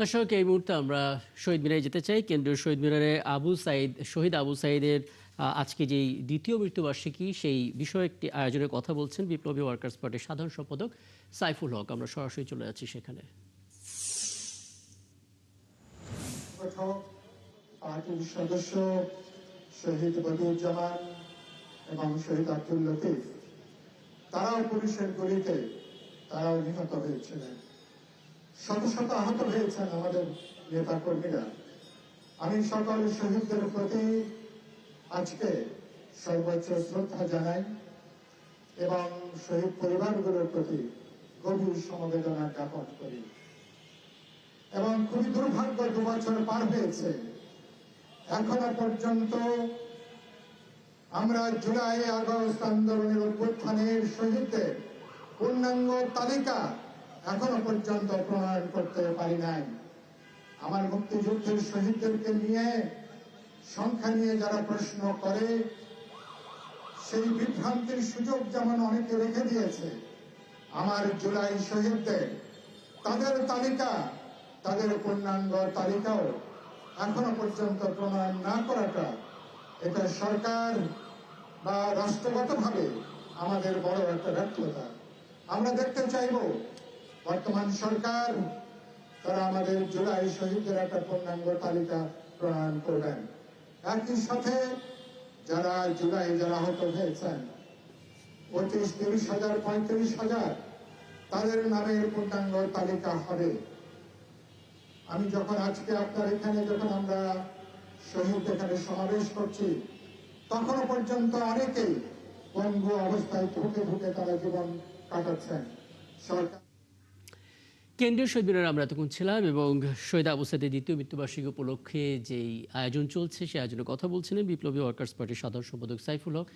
দর্শক, এই মুহূর্তে আমরা শহীদ মিনারে যেতে চাই। কেন্দ্রীয় শহীদ মিনারে শহীদ আবু সাঈদের আজকে যেই দ্বিতীয় মৃত্যুবার্ষিকী, সেই বিষয়ে একটি আয়োজনের কথা বলছেন বিপ্লবী ওয়ার্কার্স পার্টির সাধারণ সম্পাদক সাইফুল হক। আমরা সরাসরি চলে যাচ্ছি সেখানে। পার্টির সদস্য শহীদ বদিউজ্জামান এবং শহীদ আব্দুল লতিফ, তারাও পুলিশের গুলিতে তারাও নিহত হয়েছিলেন। শত শত আহত হয়েছেন আমাদের নেতা কর্মীরা। আমি সকল শহীদদের প্রতি আজকে সর্বোচ্চ শ্রদ্ধা জানাই এবং শহীদ পরিবারগুলোর প্রতি গভীর সমবেদনা জ্ঞাপন করি। এবং খুবই দুর্ভাগ্য, 2 বছর পার হয়েছে, এখনো পর্যন্ত আমরা জুলাই আগস্ট আন্দোলনের অভ্যুত্থানের শহীদদের পূর্ণাঙ্গ তালিকা এখনো পর্যন্ত প্রণয়ন করতে পারি নাই। আমার মুক্তিযুদ্ধের শহীদদেরকে নিয়ে, সংখ্যা নিয়ে যারা প্রশ্ন করে, সেই বিভ্রান্তির সুযোগ যেমন অনেকে রেখে দিয়েছে, আমার জুলাই শহীদদের তাদের তালিকা, তাদের পূর্ণাঙ্গ তালিকাও এখনো পর্যন্ত প্রণয়ন না করাটা, এটা সরকার বা রাষ্ট্রগতভাবে আমাদের বড় একটা ব্যর্থতা। আমরা দেখতে চাইব বর্তমান সরকার তারা আমাদের জুলাই শহীদদের একটা পূর্ণাঙ্গ তালিকা প্রণয়ন করবেন। একই সাথে যারা জুলাই যারা আহত হয়েছেন, 25-30 হাজার 35 হাজার, তাদের নামের পূর্ণাঙ্গ তালিকা হবে। আমি যখন আজকে আপনার এখানে যখন আমরা শহীদ এখানে সমাবেশ করছি, তখনও পর্যন্ত অনেকেই পঙ্গু অবস্থায় ভুকে ভুকে তারা জীবন কাটাচ্ছেন। সরকার কেন্দ্রীয় শহীদ মিনারে আমরা এতক্ষণ ছিলাম এবং শহীদ আবু সাঈদের দ্বিতীয় মৃত্যুবার্ষিকী উপলক্ষে যেই আয়োজন চলছে, সেই আয়োজনের কথা বলছিলেন বিপ্লবী ওয়ার্কার্স পার্টির সাধারণ সম্পাদক সাইফুল হক।